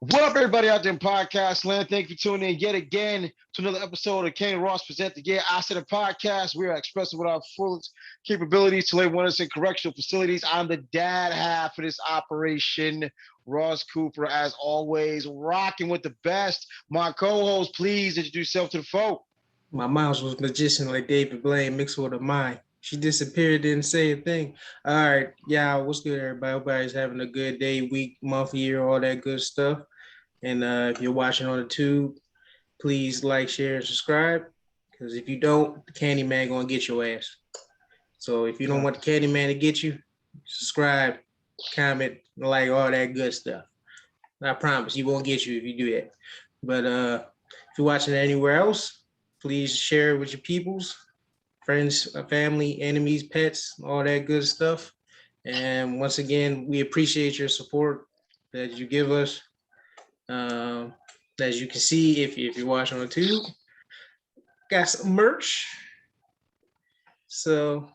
What up, everybody out there in podcast land? Thank you for tuning in yet again to another episode of Kane Ross Present the Yeah I Said a Podcast. We are expressing with our fullest capabilities to labor us in correctional facilities. I'm the dad half of this operation, Ross Cooper, as always, rocking with the best. My co-host, please introduce yourself to the folk. My mouse was magician like David Blaine mixed with a mind. She disappeared, didn't say a thing. All right, yeah, what's good, everybody? Everybody's having a good day, week, month, year, all that good stuff. And if you're watching on the tube, please like, share, and subscribe. Because if you don't, the Candyman gonna get your ass. So if you don't want the Candyman to get you, subscribe, comment, like all that good stuff. I promise you won't get you if you do that. But if you're watching it anywhere else, please share it with your peoples, friends, family, enemies, pets, all that good stuff. And once again, we appreciate your support that you give us. As you can see, if you're watching on the tube, got some merch. So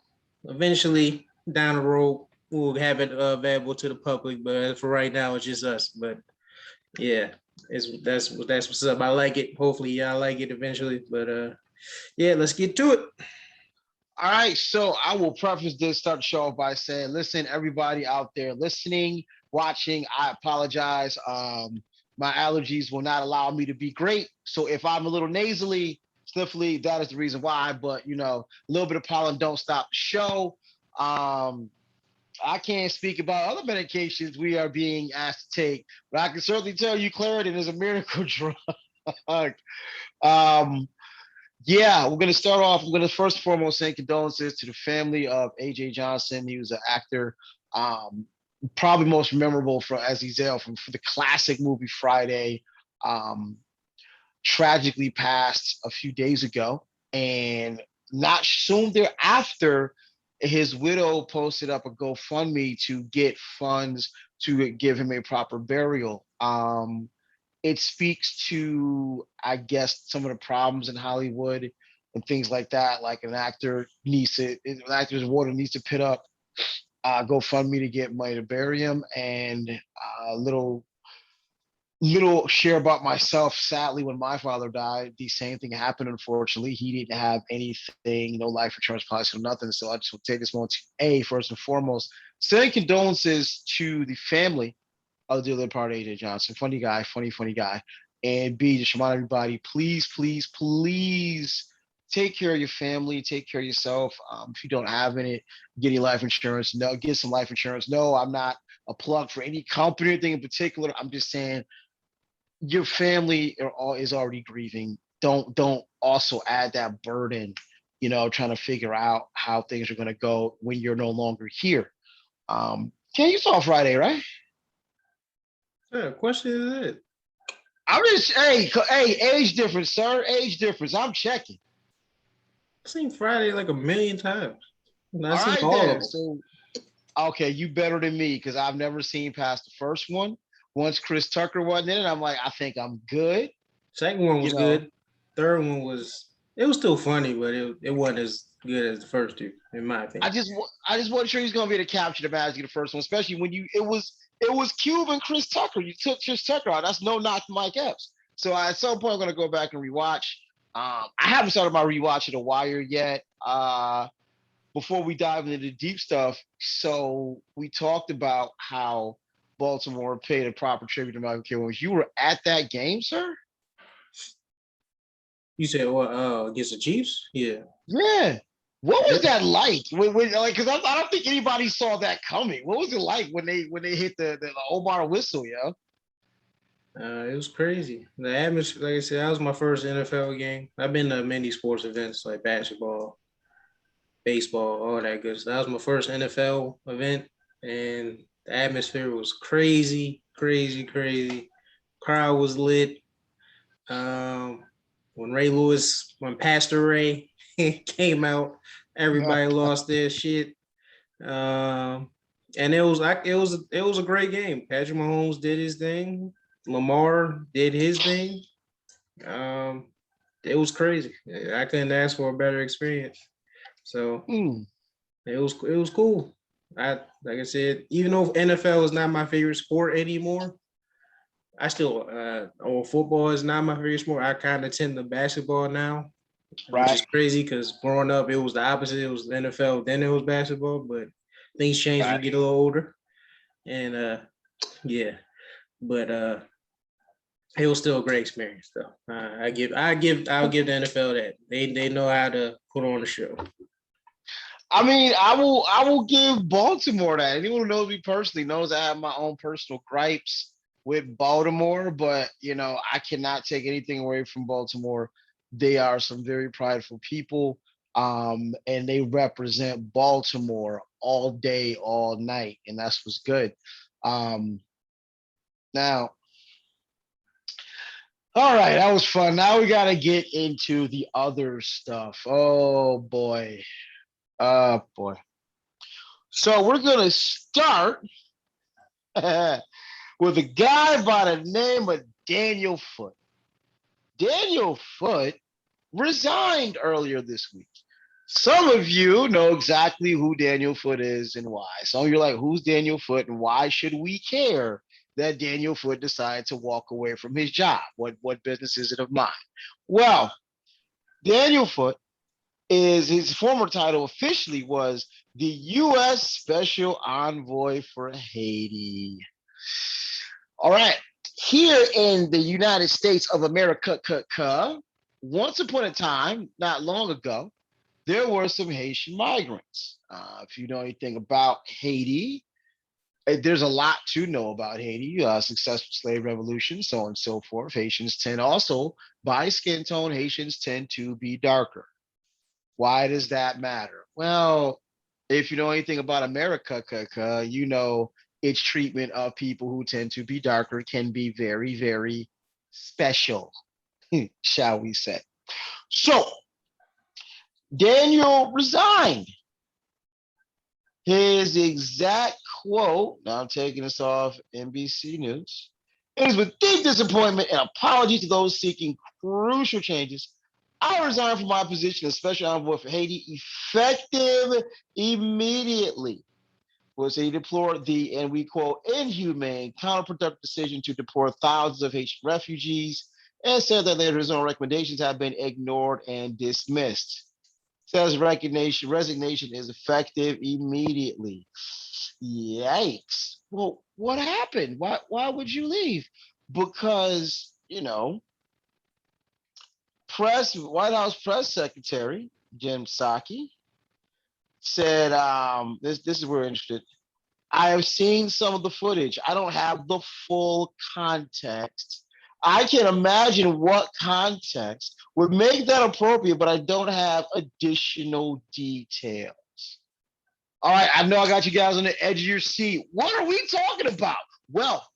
eventually down the road, we'll have it available to the public. But for right now, it's just us. But yeah, that's what's up. I like it. Hopefully, y'all like it eventually. But yeah, let's get to it. All right, so I will preface this start the show off by saying, listen, everybody out there listening, watching, I apologize. My allergies will not allow me to be great. So if I'm a little nasally, sniffly, that is the reason why. But a little bit of pollen don't stop the show. I can't speak about other medications we are being asked to take, but I can certainly tell you Claritin is a miracle drug. um, yeah, we're going to start off. I'm going to first and foremost say condolences to the family of A.J. Johnson. He was an actor, probably most memorable for Azazel from the classic movie Friday. Tragically passed a few days ago, and not soon thereafter, his widow posted up a GoFundMe to get funds to give him a proper burial. It speaks to, I guess, some of the problems in Hollywood and things like that. Like an actor's water needs to put up GoFundMe to get money to bury him. And a little share about myself. Sadly, when my father died, the same thing happened. Unfortunately, he didn't have anything, no life insurance policy, no nothing. So I just want to take this moment to first and foremost, send condolences to the family of the dearly departed AJ Johnson. Funny guy, funny guy. And B, just remind everybody, please take care of your family, take care of yourself. If you don't have any, get your life insurance. No, get some life insurance. No, I'm not a plug for any company or anything in particular. I'm just saying your family is already grieving. Don't also add that burden, trying to figure out how things are going to go when you're no longer here. You saw Friday, right? Yeah, question is it? I'm just age difference, sir. Age difference. I'm checking. I've seen Friday like a million times. I've All seen right all of then. them. So okay, you better than me because I've never seen past the first one. Once Chris Tucker wasn't in it, I'm like, I think I'm good. Second one You was know, good. Third one was still funny, but it wasn't as good as the first two, in my I opinion. just I just wasn't sure he's gonna be able to capture the magic of the first one, especially when it was Cube and Chris Tucker. You took Chris Tucker out. That's no knock to Mike Epps. So at some point I'm gonna go back and rewatch. I haven't started my rewatch of The Wire yet. Before we dive into the deep stuff, so we talked about how Baltimore paid a proper tribute to Michael K. Williams. You were at that game, sir? You said what? Against the Chiefs? Yeah. Yeah. What Yeah. was that like? Because I don't think anybody saw that coming. What was it like when they hit the Omar whistle, yo? It was crazy. The atmosphere, like I said, that was my first NFL game. I've been to many sports events like basketball, baseball, all that good stuff. That was my first NFL event, and the atmosphere was crazy, crazy, crazy. Crowd was lit. Um, when Pastor Ray came out, everybody lost their shit. Um, and it was a great game. Patrick Mahomes did his thing. Lamar did his thing. Um, it was crazy. I couldn't ask for a better experience. So Mm. it was cool. Like I said, even though NFL is not my favorite sport anymore, I still, football is not my favorite sport. I kind of tend to basketball now, which Right, is crazy because growing up it was the opposite. It was the NFL, then it was basketball. But things change as you right. get a little older, and yeah. But it was still a great experience though. I'll give the NFL that they know how to put on a show. I mean, I will give Baltimore that. Anyone who knows me personally knows I have my own personal gripes with Baltimore, but I cannot take anything away from Baltimore. They are some very prideful people, and they represent Baltimore all day, all night, and that's what's good. Um, now, all right, that was fun. Now we got to get into the other stuff. Oh boy, boy. So we're gonna start with a guy by the name of Daniel Foote. Daniel Foote resigned earlier this week. Some of you know exactly who Daniel Foote is and why. Some of you are like, who's Daniel Foote and why should we care that Daniel Foote decided to walk away from his job? What business is it of mine? Well, Daniel Foote is his former title officially was the U.S. Special Envoy for Haiti. All right. Here in the United States of America, once upon a time, not long ago, there were some Haitian migrants. If you know anything about Haiti, there's a lot to know about Haiti, successful slave revolution, so on and so forth. Haitians tend also, by skin tone, Haitians tend to be darker. Why does that matter? Well, if you know anything about America, you know its treatment of people who tend to be darker can be very, very special, shall we say. So Daniel resigned. His exact quote, now I'm taking this off NBC News, it is with deep disappointment and apology to those seeking crucial changes. I resign from my position as Special Envoy for Haiti effective immediately. Was he deplored the, and we quote, inhumane, counterproductive decision to deport thousands of Haitian refugees and said that his own recommendations have been ignored and dismissed. Says resignation is effective immediately. Yikes. Well, what happened? Why would you leave? Because, White House press secretary Jim Psaki said, this is where we're interested. I have seen some of the footage. I don't have the full context. I can imagine what context would make that appropriate, but I don't have additional details. All right, I know I got you guys on the edge of your seat. What are we talking about? Well,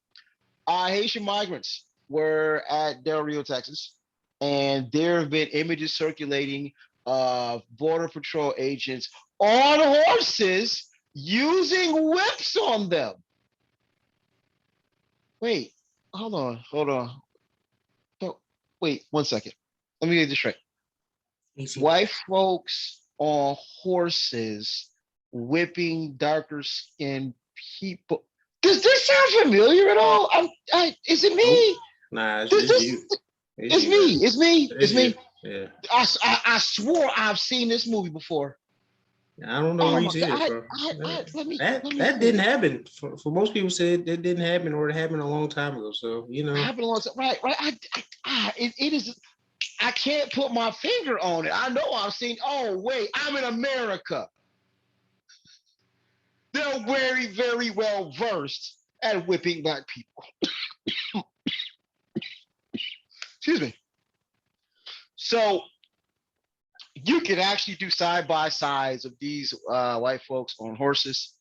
Haitian migrants were at Del Rio, Texas, and there have been images circulating of Border Patrol agents on horses using whips on them. Wait, hold on. Oh, wait, 1 second. Let me get this straight. Easy. White folks on horses whipping darker skinned people. Does this sound familiar at all? Is it Nope. me? Nah, it's, Does it's this? you. It's me. It's me. It's It's you. me. Yeah. I swore I've seen this movie before. I don't know Oh where you my see god! it from. That Let me. didn't happen. For most people said it didn't happen or it happened a long time ago. So Happened a long time. Right, right. It is. I can't put my finger on it. I know I've seen. Oh wait, I'm in America. They're very, very well versed at whipping black people. Excuse me. So you can actually do side by sides of these white folks on horses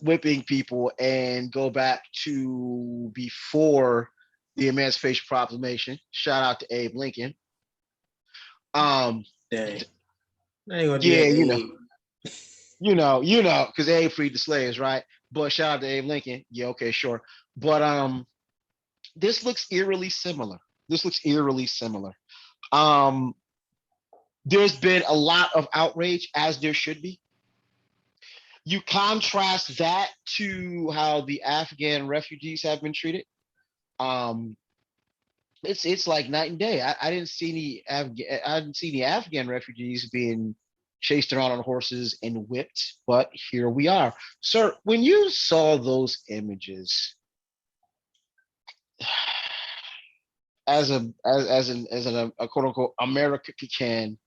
whipping people and go back to before the Emancipation Proclamation. Shout out to Abe Lincoln. dang. I ain't gonna do Yeah, that to Abe. because Abe freed the slaves, right? But shout out to Abe Lincoln. Yeah, okay, sure. But this looks eerily similar. Um, there's been a lot of outrage, as there should be. You contrast that to how the Afghan refugees have been treated. Um, it's like night and day. I didn't see I didn't see any Afghan refugees being chased around on horses and whipped, but here we are. Sir, when you saw those images as an a quote unquote America can,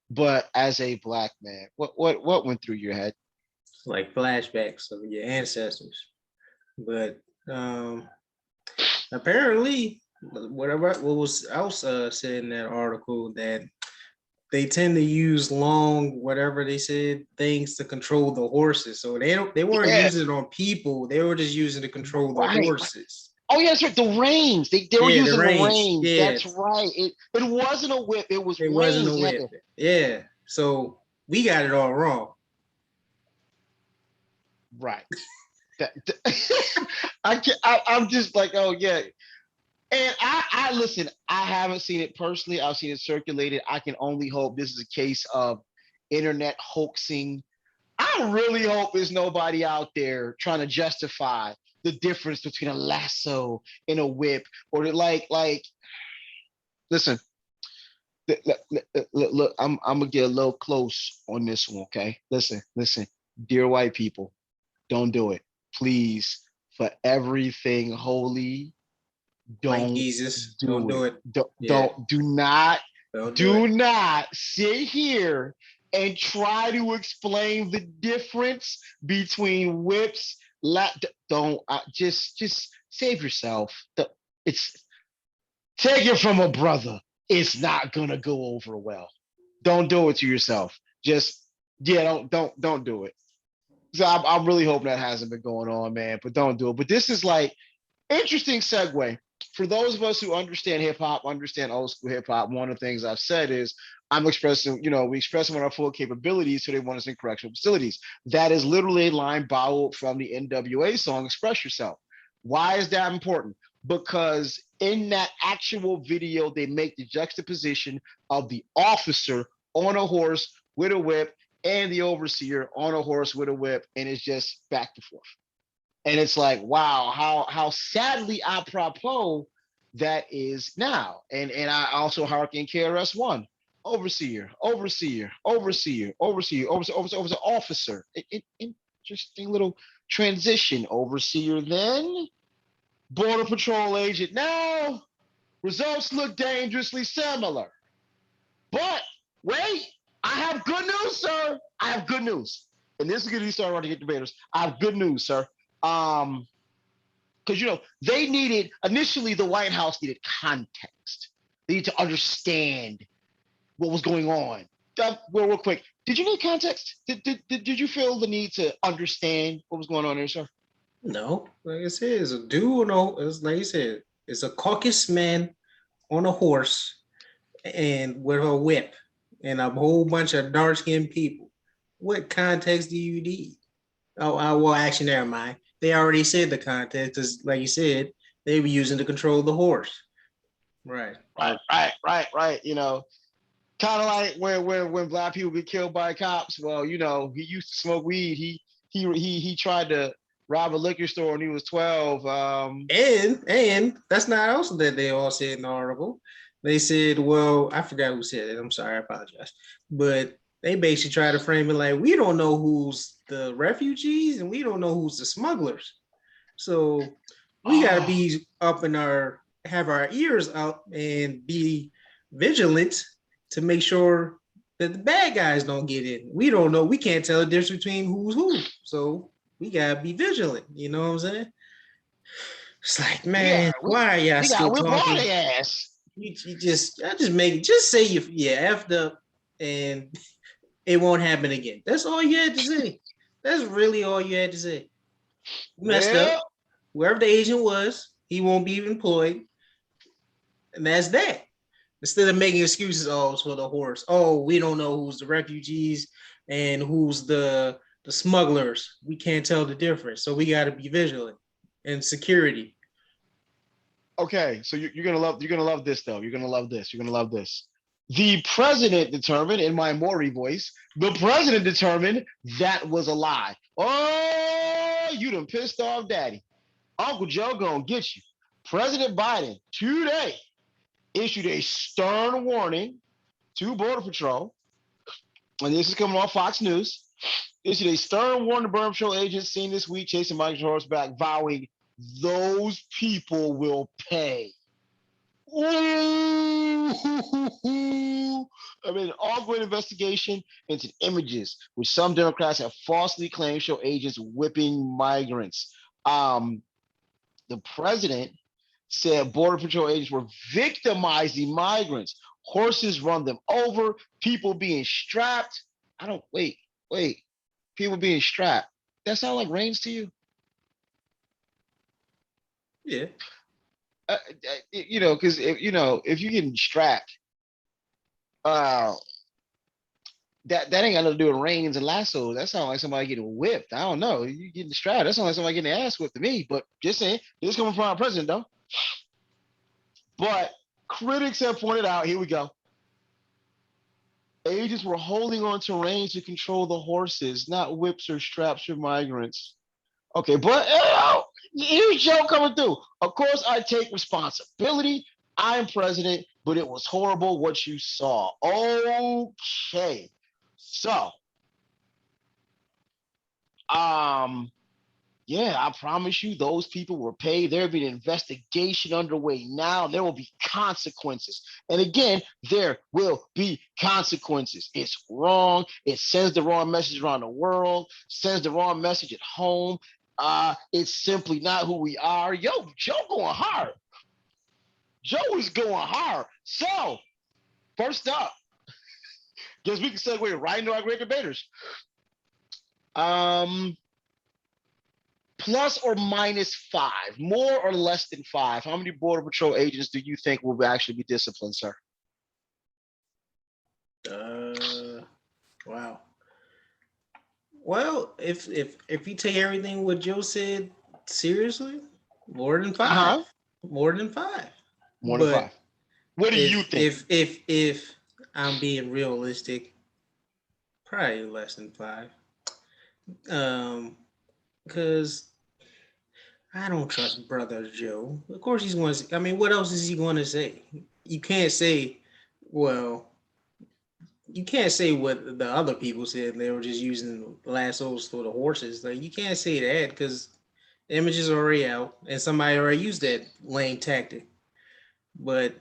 but as a black man, what went through your head? Like flashbacks of your ancestors. But apparently, what was else said in that article that they tend to use long, whatever they said, things to control the horses. So they weren't Yeah, using it on people. They were just using to control the right. horses. Oh yeah, that's right. The reins. They were Yeah, the using the reins. reins. Yeah, That's right. It wasn't a whip. It was it wasn't a reins. They had whip. to. Yeah. So we got it all wrong. Right. I can I'm just like, oh yeah. And I listen, I haven't seen it personally. I've seen it circulated. I can only hope this is a case of internet hoaxing. I really hope there's nobody out there trying to justify the difference between a lasso and a whip, or like listen, look, I'm gonna get a little close on this one, okay? Listen, dear white people, don't do it, please. For everything holy, Like don't Jesus, don't do do it. it. Yeah, don't do it. Do not sit here and try to explain the difference between whips. Don't just save yourself. It's take it from a brother. It's not gonna go over well. Don't do it to yourself. Just yeah, don't do it. So I'm really hoping that hasn't been going on, man. But don't do it. But this is like interesting segue. For those of us who understand hip hop, understand old school hip hop, one of the things I've said is I'm expressing, we express them on our full capabilities, so they want us in correctional facilities. That is literally a line borrowed from the NWA song Express Yourself. Why is that important? Because in that actual video, they make the juxtaposition of the officer on a horse with a whip and the overseer on a horse with a whip, and it's just back and forth. And it's like, wow, how sadly apropos that is now. And I also harken KRS-One, overseer, overseer, overseer, overseer, overseer, overseer, overseer, officer. Interesting little transition. Overseer then, border patrol agent now. Results look dangerously similar. But wait, I have good news, sir. I have good news. And this is going to be starting to get debaters. I have good news, sir. Because they needed initially the White House needed context. They need to understand what was going on. Real quick, did you need context? Did you feel the need to understand what was going on there, sir? No, like I said, it's a dude. No, it's like you said, it's a caucus man on a horse and with a whip and a whole bunch of dark skinned people. What context do you need? Oh, well, actually, never mind. They already said the context because, like you said, they were using to control the horse. Right. Right. Kind of like when black people get killed by cops. Well, he used to smoke weed. He tried to rob a liquor store when he was 12. And that's not also that they all said in the article. They said, well, I forgot who said it. I'm sorry, I apologize. But they basically try to frame it like we don't know who's the refugees and we don't know who's the smugglers. So we got to Oh, be up in have our ears up and be vigilant to make sure that the bad guys don't get in. We don't know. We can't tell the difference between who's who. So we got to be vigilant. You know what I'm saying? It's like, we got man, we, why are y'all we got still whip all talking? the ass. I just make it, just say effed up and it won't happen again. That's all you had to say. That's really all you had to say. You messed up. Well, Whoever the agent was, he won't be employed. And that's that. Instead of making excuses, oh, it's for the horse. Oh, we don't know who's the refugees and who's the smugglers. We can't tell the difference. So we got to be vigilant and security. okay, so you're gonna love this though. You're gonna love this. You're gonna love this. The president determined, in my Maury voice, the president determined that was a lie. Oh, you done pissed off daddy. Uncle Joe gonna get you. President Biden today issued a stern warning to Border Patrol, and this is coming off Fox News. Issued a stern warning to Border Patrol agents seen this week chasing migrants horseback, vowing those people will pay. Ooh, I mean, an ongoing investigation into images which some Democrats have falsely claimed show agents whipping migrants. The president said Border Patrol agents were victimizing migrants. Horses run them over, people being strapped. I don't wait. People being strapped. That sound like Reigns to you? Yeah. Because if you're getting strapped, that ain't got nothing to do with reins and lassos. That sounds like somebody getting whipped. I don't know. You getting strapped. That sounds like somebody getting their ass whipped to me. But just saying, this coming from our president though. But critics have pointed out, here we go. Agents were holding on to reins to control the horses, not whips or straps for migrants. Okay, but here's Joe coming through. Of course, I take responsibility. I'm president, but it was horrible what you saw. Okay. So, yeah, I promise you, those people were paid. There'll be an investigation underway now. There will be consequences. And again, there will be consequences. It's wrong. It sends the wrong message around the world, sends the wrong message at home. It's simply not who we are. Yo, Joe going hard. Joe is going hard. So, first up, guess we can segue right into our great debaters. Plus or minus 5, more or less than 5. How many Border Patrol agents do you think will actually be disciplined, sir? Wow. Well, if you take everything what Joe said seriously, more than 5. More than 5. More than 5. What do you think? If I'm being realistic, probably less than 5. Because I don't trust brother Joe. Of course he's going to. I mean, what else is he going to say? You can't say, well, you can't say what the other people said. They were just using lassos for the horses. Like, you can't say that because the images are already out and somebody already used that lame tactic. But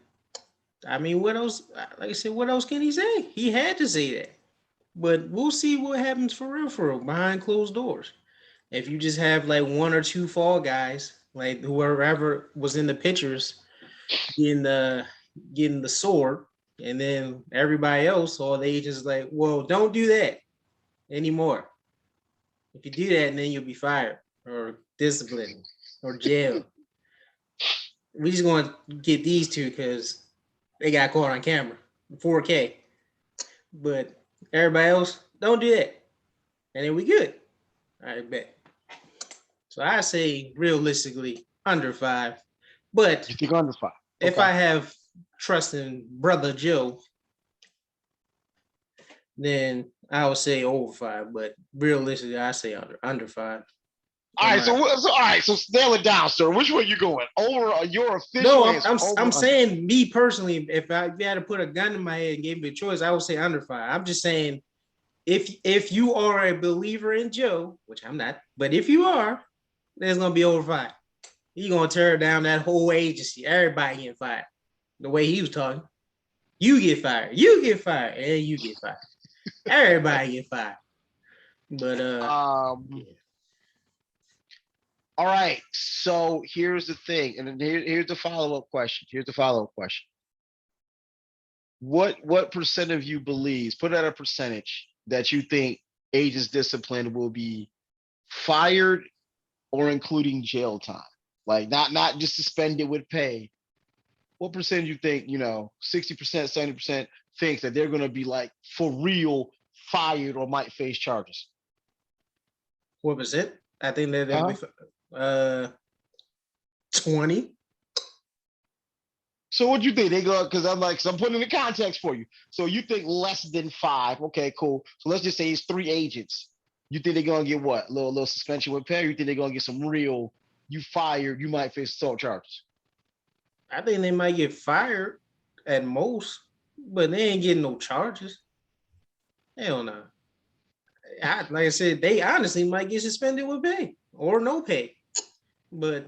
I mean, what else? Like I said, what else can he say? He had to say that. But we'll see what happens for real behind closed doors. If you just have like 1 or 2 fall guys, like whoever was in the pictures, getting the sword, and then everybody else, or they just like, well, don't do that anymore. If you do that, then you'll be fired or disciplined or jail. We just going to get these 2 because they got caught on camera, 4K. But everybody else, don't do that, and then we good. I bet. So I say realistically under 5. But you think under 5? Okay. If I have trust in brother Joe, then I would say over 5. But realistically, I say under 5. All right, so nail it down, sir. Which way you going? Over your official? No, I'm saying me personally. If I had to put a gun in my head and gave me a choice, I would say under 5. I'm just saying, if you are a believer in Joe, which I'm not, but if you are, then it's gonna be over 5. He's gonna tear down that whole agency. Everybody getting fired. The way he was talking, you get fired, and you get fired. Everybody get fired. But yeah. All right. So here's the thing, and then here's the follow-up question. What percent of you believes, put out a percentage, that you think agents disciplined will be fired or including jail time? Like not just suspended with pay. What percent you think, 60%, 70% thinks that they're going to be like for real fired or might face charges? What was it? I think that they'll be 20. So what do you think they go? Because I'm putting in the context for you. So you think less than 5? Okay, cool. So let's just say it's 3 agents. You think they're gonna get what? Little suspension with pay? Or you think they're gonna get some real? You fired? You might face assault charges. I think they might get fired at most, but they ain't getting no charges. Hell no. Like I said, they honestly might get suspended with pay or no pay. But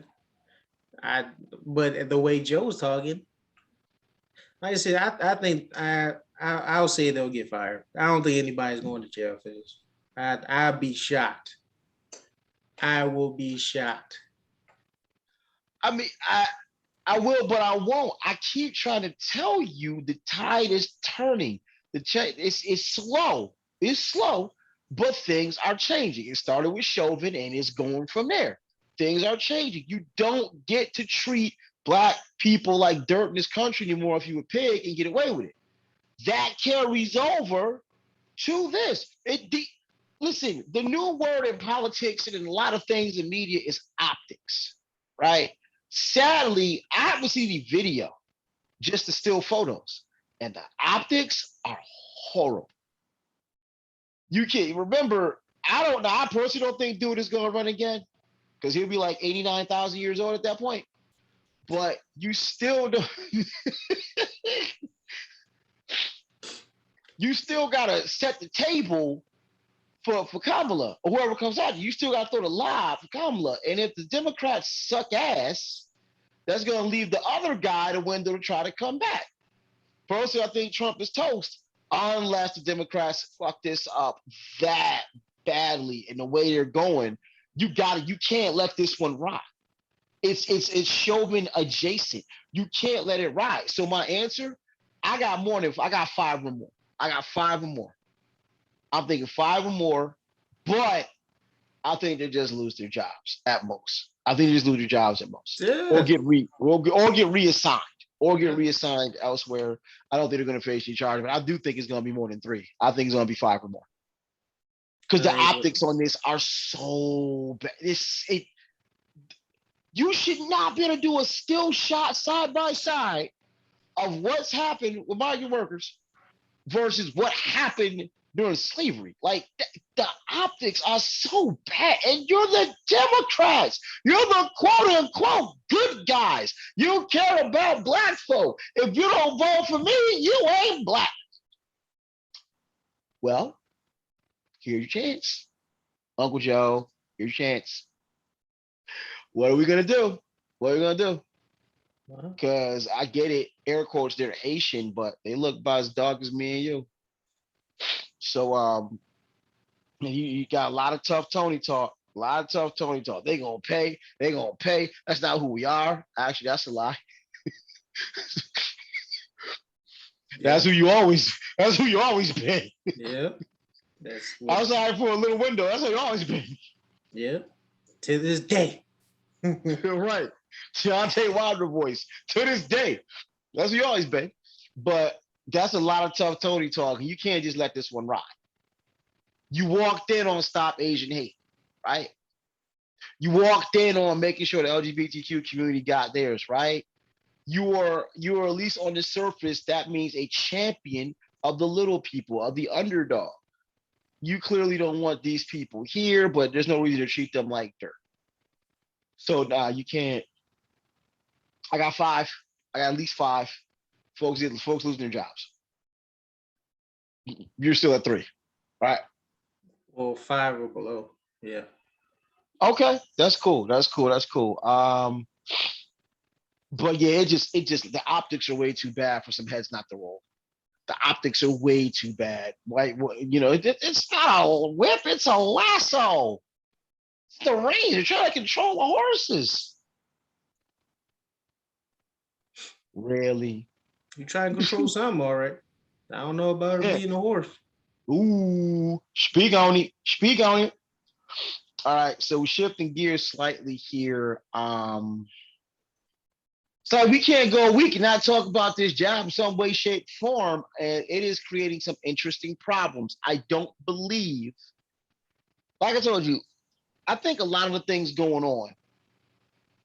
I, but the way Joe's talking, like I said, I think I'll say they'll get fired. I don't think anybody's going to jail for this. I'd be shocked. I will be shocked. I mean, I will, but I won't. I keep trying to tell you the tide is turning. It's slow. It's slow, but things are changing. It started with Chauvin and it's going from there. Things are changing. You don't get to treat black people like dirt in this country anymore if you a pig and get away with it. That carries over to this. Listen, the new word in politics and in a lot of things in media is optics, right? Sadly, I haven't seen the video, just the still photos, and the optics are horrible. You can't remember. I don't know. I personally don't think dude is going to run again because he'll be like 89,000 years old at that point. But you still don't. You still gotta set the table for Kamala or whoever comes out. You still gotta throw the lie for Kamala. And if the Democrats suck ass, that's gonna leave the other guy the window to try to come back. Personally, I think Trump is toast unless the Democrats fuck this up that badly in the way they're going. You can't let this one rock. It's Chauvin adjacent. You can't let it ride. So my answer, I got five or more. I got five or more. I'm thinking five or more, but I think they just lose their jobs at most. I think they just lose their jobs at most, or Yeah. get reassigned, or get reassigned elsewhere. I don't think they're going to face any charge, but I do think it's going to be more than three. I think it's going to be five or more because the optics on this are so bad. You should not be able to do a still shot side by side of what's happened with migrant workers versus what happened during slavery. Like the optics are so bad, and you're the Democrats. You're the quote unquote good guys. You care about black folk. If you don't vote for me, you ain't black. Well, here's your chance, Uncle Joe. Here's your chance. What are we gonna do? What are we gonna do? Because I get it, air quotes, they're Haitian, but they look about as dark as me and you. So you got a lot of tough Tony talk. A lot of tough Tony talk. They gonna pay. They gonna pay. That's not who we are. Actually, that's a lie. That's who you always. That's who you always been. Yeah. That's I was sorry for a little window. That's how you always been. Yeah. To this day. Right. Deontay Wilder voice. To this day. That's who you always been. But that's a lot of tough Tony talk. And you can't just let this one ride. You walked in on Stop Asian Hate, right? You walked in on making sure the LGBTQ community got theirs, right? You are at least on the surface, that means a champion of the little people, of the underdog. You clearly don't want these people here, but there's no reason to treat them like dirt. So you can't. I got five. I got at least five. Folks losing their jobs. You're still at three, right? Well, five or below. Yeah. Okay, that's cool. That's cool. That's cool. But yeah, it just the optics are way too bad for some heads not to roll. The optics are way too bad. Right? You know, it's not a whip, it's a lasso. It's the reins. You're trying to control the horses. Really? You try and control something, all right. I don't know about it being a horse. Ooh, speak on it. Speak on it. All right, so we're shifting gears slightly here. So we can't go a week and not talk about this job in some way, shape, form, and it is creating some interesting problems. I don't believe, like I told you, I think a lot of the things going on,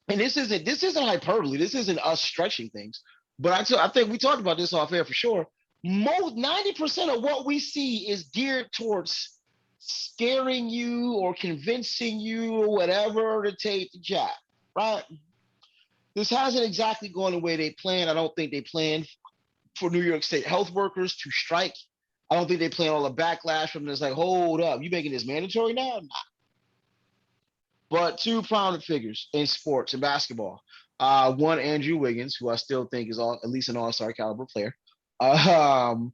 and this isn't hyperbole. This isn't us stretching things, but I think we talked about this off air for sure. Most 90% of what we see is geared towards scaring you or convincing you or whatever to take the job, right? this hasn't exactly gone the way they planned. I don't think they planned for New York State health workers to strike. I don't think they plan all the backlash from this. Like, hold up, you making this mandatory now? Nah. But two prominent figures in sports and basketball. One, Andrew Wiggins, who I still think is at least an all-star caliber player. Um,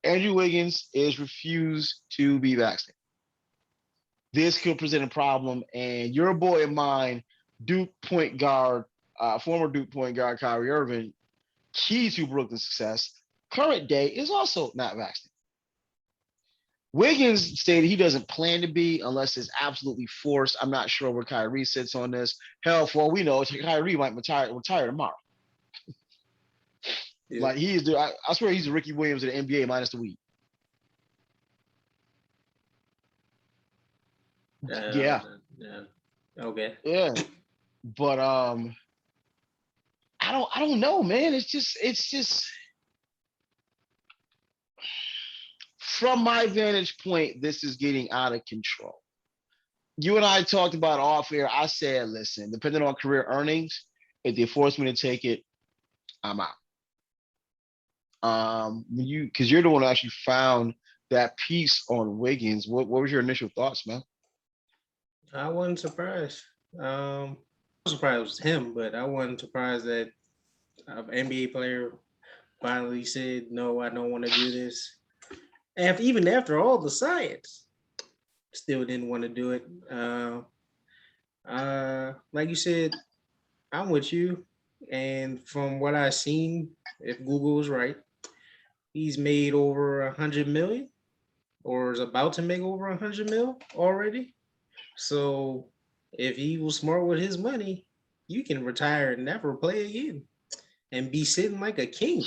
Andrew Wiggins is refused to be vaccinated. This could present a problem, and your boy of mine, Duke point guard, former Duke point guard Kyrie Irving, key to Brooklyn's success, current day, is also not vaccinated. Wiggins stated he doesn't plan to be unless it's absolutely forced. I'm not sure where Kyrie sits on this. Hell, for all we know, Kyrie might retire tomorrow. Yeah. Like he is, I swear he's the Ricky Williams of the NBA minus the weed. Yeah. Okay. Yeah. But I don't know, man. It's just from my vantage point, this is getting out of control. You and I talked about off air. I said, listen, depending on career earnings, if they force me to take it, I'm out. Because you're the one who actually found that piece on Wiggins. What was your initial thoughts, man? I wasn't surprised. I was surprised it was him, but I wasn't surprised that an NBA player finally said, no, I don't want to do this. And even after all the science, still didn't want to do it. Like you said, I'm with you. And from what I've seen, if Google is right, he's made over 100 million or is about to make over 100 mil already. So if he was smart with his money, you can retire and never play again and be sitting like a king.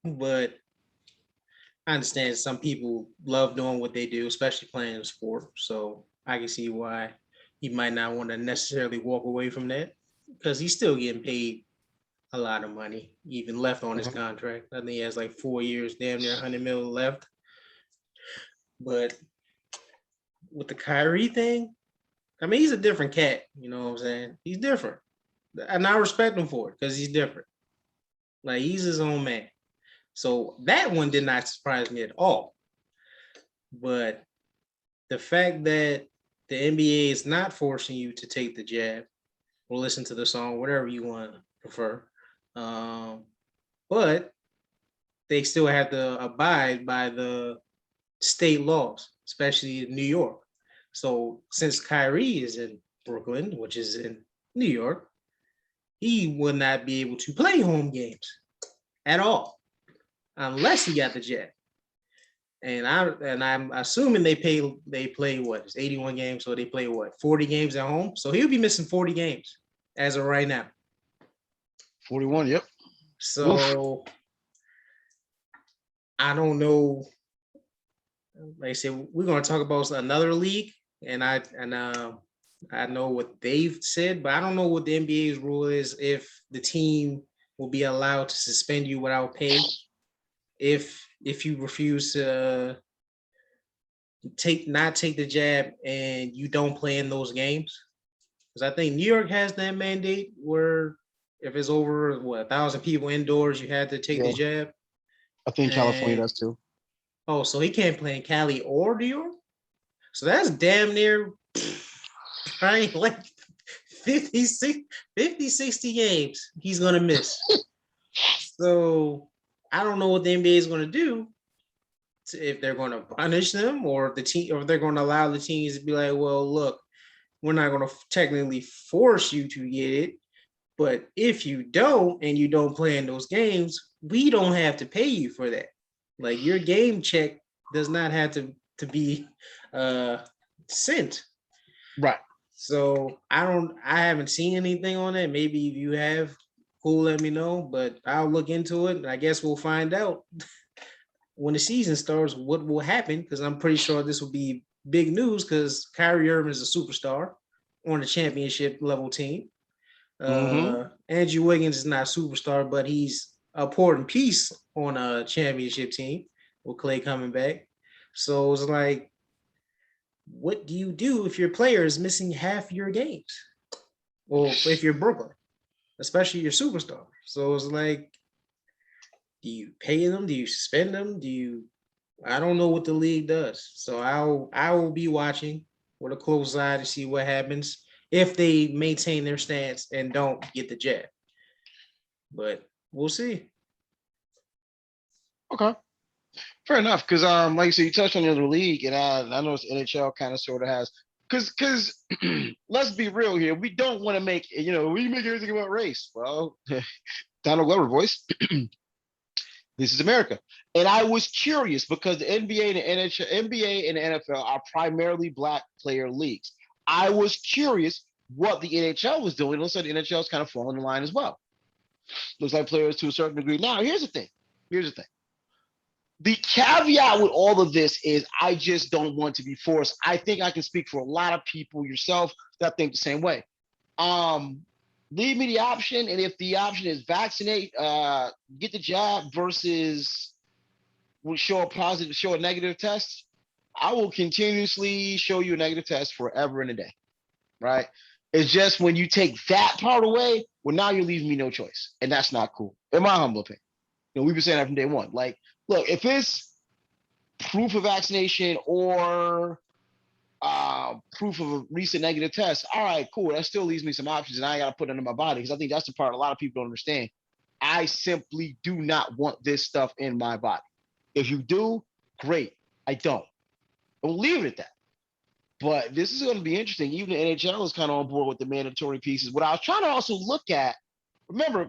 But I understand some people love doing what they do, especially playing sport. So I can see why he might not want to necessarily walk away from that because he's still getting paid a lot of money, even left on his contract. I think he has like 4 years, damn near 100 mil left. But with the Kyrie thing, I mean, he's a different cat. You know what I'm saying? He's different. And I respect him for it because he's different. Like, he's his own man. So that one did not surprise me at all. But the fact that the NBA is not forcing you to take the jab or listen to the song, whatever you want to prefer, but they still have to abide by the state laws, especially in New York. So since Kyrie is in Brooklyn, which is in New York, he will not be able to play home games at all unless he got the jab. And I'm assuming they play what? It's 81 games, so they play what? 40 games at home. So he'll be missing 40 games as of right now. 41, yep. So oof. I don't know. Like I said, we're gonna talk about another league, and I know what they've said, but I don't know what the NBA's rule is if the team will be allowed to suspend you without pay if you refuse to not take the jab and you don't play in those games. Because I think New York has that mandate where if it's over 1,000 people indoors, you had to take the jab. I think California does too. Oh, so he can't play in Cali or New York? So that's damn near right, like 50, 60 games he's gonna miss. So I don't know what the NBA is gonna do if they're gonna punish them or if they're gonna allow the teams to be like, well, look, we're not gonna technically force you to get it, but if you don't and you don't play in those games, we don't have to pay you for that. Like, your game check does not have to be sent. Right. So I haven't seen anything on it. Maybe if you have, cool, let me know, but I'll look into it. And I guess we'll find out when the season starts what will happen, because I'm pretty sure this will be big news because Kyrie Irving is a superstar on a championship level team. Andrew Wiggins is not a superstar, but he's an important piece on a championship team with Klay coming back. So it's like, what do you do if your player is missing half your games? Or if you're Brooklyn? especially your superstar. So it's like, do you pay them? Do you suspend them? Do you? I don't know what the league does. So I will be watching with a close eye to see what happens if they maintain their stance and don't get the jab. But we'll see. Okay. Fair enough, because like you said, you touched on the other league, and I know it's NHL kind of sort of has, because let's be real here, we don't want to make we make everything about race. Well, Donald Glover voice, this is America, and I was curious because the NBA and the NHL, NBA and the NFL are primarily black player leagues. I was curious what the NHL was doing. It looks like the NHL is kind of falling in line as well. Looks like players to a certain degree. Now, here's the thing. Here's the thing. The caveat with all of this is I just don't want to be forced. I think I can speak for a lot of people, yourself, that think the same way. Um, Leave me the option, and if the option is vaccinate, get the jab versus show a negative test, I will continuously show you a negative test forever and a day. Right? It's just when you take that part away, well, now you're leaving me no choice, and that's not cool, in my humble opinion. We've been saying that from day one. Like, look, if it's proof of vaccination or proof of a recent negative test, all right, cool. That still leaves me some options, and I got to put it into my body because I think that's the part a lot of people don't understand. I simply do not want this stuff in my body. If you do, great. I don't. And we'll leave it at that. But this is going to be interesting. Even the NHL is kind of on board with the mandatory pieces. What I was trying to also look at, remember,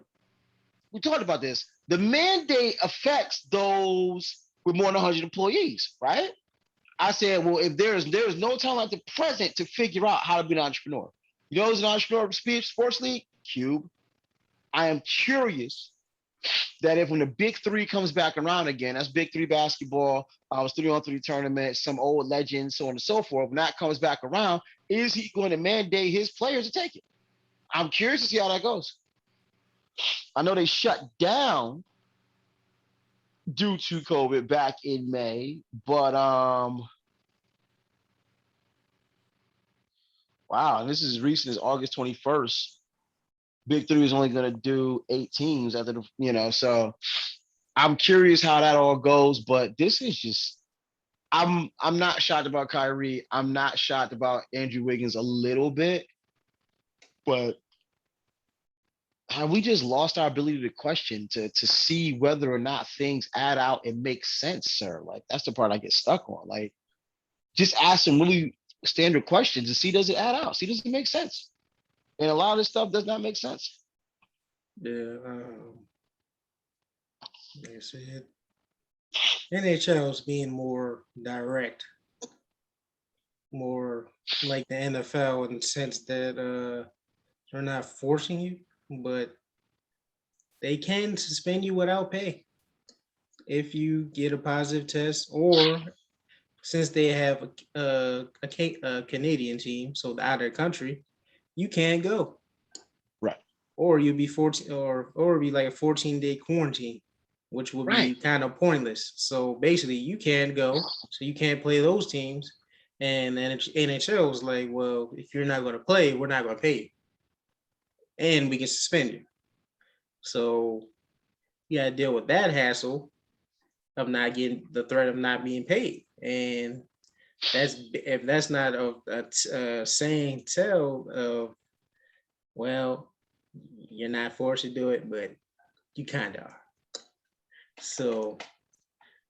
we talked about this. The mandate affects those with more than 100 employees, right? I said, well, if there is no time like the present to figure out how to be an entrepreneur. You know, as an entrepreneur sports league, Cube. I am curious that if when the big three comes back around again, that's big three basketball, was 3-on-3 tournament, some old legends, so on and so forth. When that comes back around, is he going to mandate his players to take it? I'm curious to see how that goes. I know they shut down due to COVID back in May, but wow, and this is as recent as August 21st. Big Three is only going to do 8 teams after so I'm curious how that all goes, but this is just I'm not shocked about Kyrie. I'm not shocked about Andrew Wiggins a little bit, but have we just lost our ability to question to see whether or not things add out and make sense, sir? Like that's the part I get stuck on. Like just ask some really standard questions and see does it add out? See does it make sense? And a lot of this stuff does not make sense. Yeah. Like I said, NHL is being more direct, more like the NFL in the sense that they're not forcing you, but they can suspend you without pay if you get a positive test, or since they have a Canadian team, so the other country, you can't go, Right. or you'll be 14, or be like a 14-day quarantine, which would Right. be kind of pointless. So basically, you can't go, so you can't play those teams. And then NHL was like, well, if you're not going to play, we're not going to pay you, and we can suspend you. So you got to deal with that hassle of not getting the threat of not being paid. And that's if that's not a saying tell of, well, you're not forced to do it, but you kind of are. So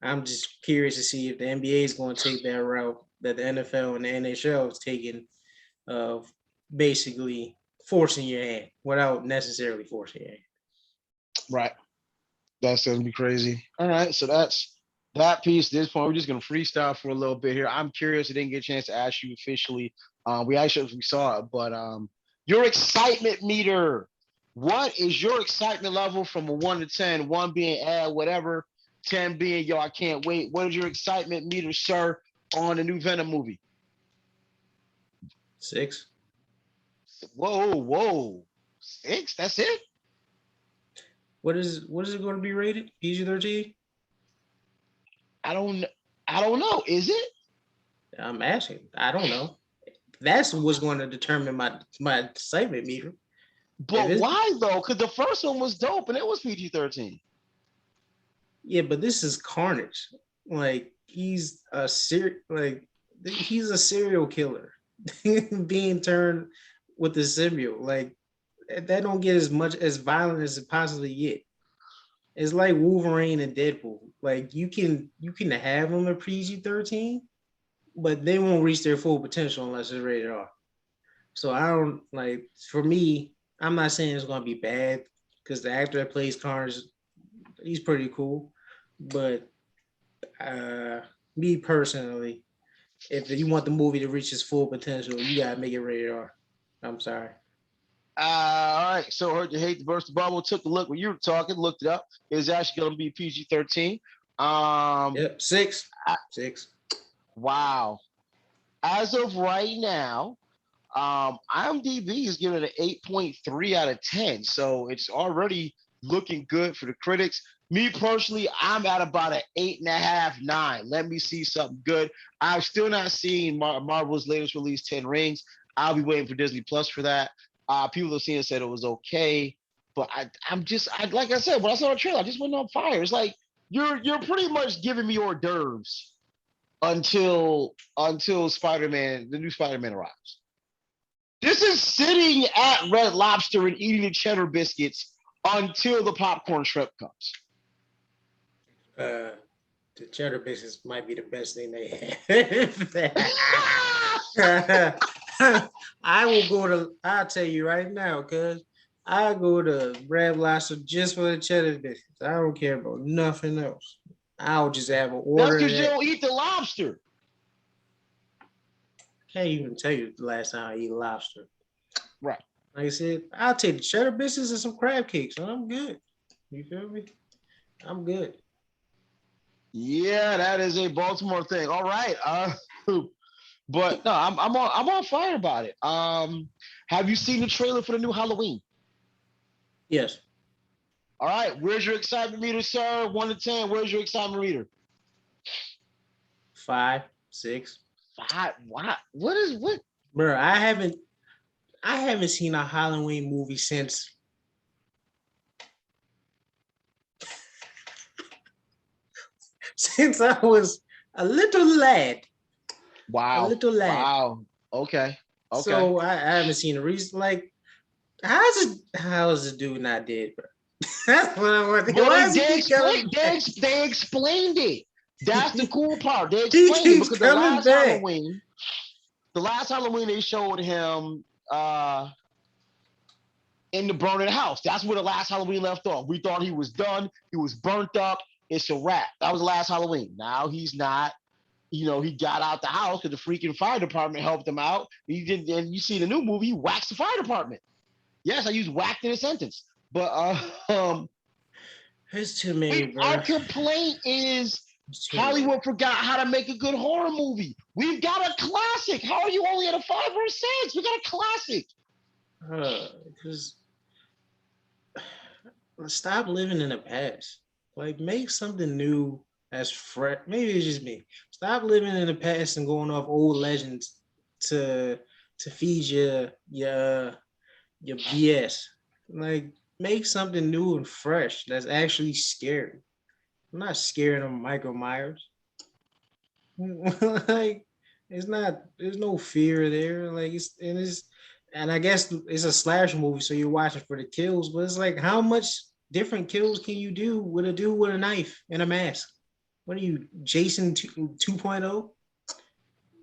I'm just curious to see if the NBA is going to take that route that the NFL and the NHL is taking of basically forcing your hand without necessarily forcing your hand. Right. That's gonna be crazy. All right, so that's that piece. At this point, we're just gonna freestyle for a little bit here. I'm curious. I didn't get a chance to ask you officially. We saw it, but your excitement meter. What is your excitement level from a 1 to 10? 1 being whatever, 10 being yo, I can't wait. What is your excitement meter, sir, on the new Venom movie? 6. Whoa, whoa, 6. That's it. What is it going to be rated? PG-13? I don't. I don't know. Is it? I'm asking. I don't know. That's what's going to determine my excitement meter. If But it's why though? Because the first one was dope and it was PG-13. Yeah, but this is Carnage. Like he's a serial killer being turned with the symbiote. Like that don't get as much as violent as it possibly get. It's like Wolverine and Deadpool. Like you can have them at PG-13, but they won't reach their full potential unless it's rated R. So I don't like. For me, I'm not saying it's gonna be bad because the actor that plays Carnage, he's pretty cool. But uh, me personally, if you want the movie to reach its full potential, you gotta make it rated R. I'm sorry. All right. So heard you hate to burst the bubble. Took a look when you were talking. Looked it up. It's actually going to be PG-13. Yep, six, I- six. wow. As of right now, IMDb is giving it an 8.3 out of 10. So it's already looking good for the critics. Me personally, I'm at about an 8.5, 9. Let me see something good. I've still not seen Marvel's latest release, 10 Rings. I'll be waiting for Disney Plus for that. People have seen it, said it was okay. But like I said, when I saw the trailer, I just went on fire. It's like you're pretty much giving me hors d'oeuvres until Spider-Man, the new Spider-Man arrives. This is sitting at Red Lobster and eating the cheddar biscuits until the popcorn shrimp comes. Uh, the Cheddar Biscuits might be the best thing they have. I will go to. I'll tell you right now, cuz I go to Red Lobster just for the Cheddar Biscuits. I don't care about nothing else. I'll just have an That's order of because you that. don't eat the lobster. Can't even tell you the last time I eat lobster. Right. Like I said, I'll take the Cheddar Biscuits and some crab cakes, and I'm good. You feel me? I'm good. Yeah, that is a Baltimore thing. All right. But no, I'm on fire about it. Have you seen the trailer for the new Halloween? Yes. All right, where's your excitement meter, sir? 1 to 10. Where's your excitement meter? 5, 6. Five. What? Bro, I haven't seen a Halloween movie since I was a little lad. A Wow. little lad. Wow. Okay. Okay. So I haven't seen a reason. Like, how's the dude not dead, bro? That's what I want. Well, Why they is he they keep coming explained back? they explained it. That's the cool part. They He explained it keeps because coming back. the last Halloween they showed him in the burning house. That's where the last Halloween left off. We thought he was done. He was burnt up. It's a wrap. That was the last Halloween. Now he's not. He got out the house because the freaking fire department helped him out. He did, and you see the new movie, he whacks the fire department. Yes, I use whacked in a sentence. But There's too many, our bro. complaint is There's too many. Hollywood forgot how to make a good horror movie. We've got a classic. How are you only at a 5 or 6? We got a classic. Because stop living in the past. Like, make something new that's fresh. Maybe it's just me. Stop living in the past and going off old legends to feed your BS. Like, make something new and fresh that's actually scary. I'm not scared of Michael Myers. Like, it's not. There's no fear there. Like, and I guess it's a slash movie, so you're watching for the kills. But it's like, how much different kills can you do with a dude with a knife and a mask? What are you, Jason 2.0?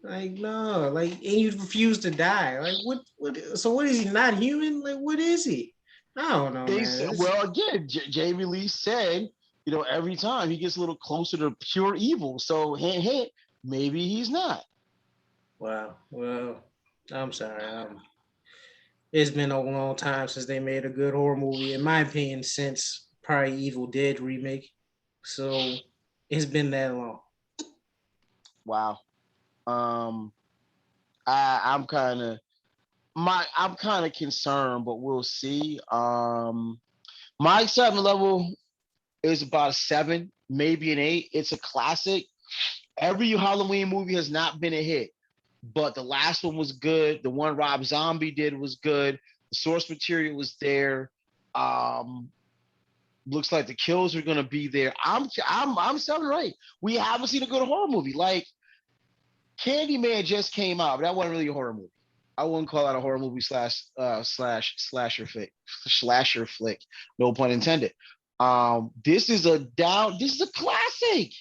Like, no, like, and you refuse to die. Like, what? So what is he, not human? Like, what is he? I don't know, They man. said, well, again, Jamie Lee said, every time he gets a little closer to pure evil. So hint, hint, maybe he's not. Wow. Well, I'm sorry. It's been a long time since they made a good horror movie, in my opinion, since probably Evil Dead remake. So it's been that long. Wow. Um, I'm kind of I'm kind of concerned, but we'll see. My excitement level is about a 7, maybe an 8. It's a classic. Every Halloween movie has not been a hit, but the last one was good. The one Rob Zombie did was good. Source material was there. Um, looks like the kills are gonna be there. I'm 7 or 8. We haven't seen a good horror movie. Like Candyman just came out, but that wasn't really a horror movie. I wouldn't call that a horror movie slash slasher flick. No pun intended. This is a classic.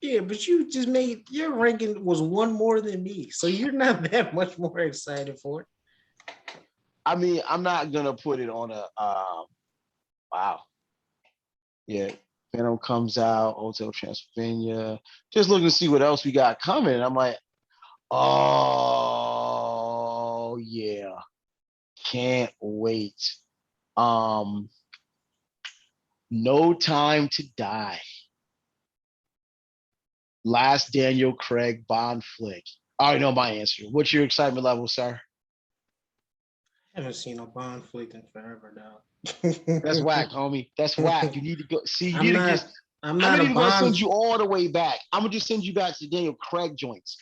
Yeah, but you just made your ranking was one more than me, so you're not that much more excited for it. I mean, I'm not gonna put it on a wow. Yeah, Venom comes out, Hotel Transylvania. Just looking to see what else we got coming. And I'm like, oh yeah, can't wait. Um, No Time to Die. Last Daniel Craig Bond flick. I already know my answer. What's your excitement level, sir? I haven't seen a Bond flick in forever now. That's whack, homie. That's whack. You need to go see. You I'm need to not. just. I'm I'm not not a even gonna Bond. send you all the way back. I'm gonna just send you back to Daniel Craig joints,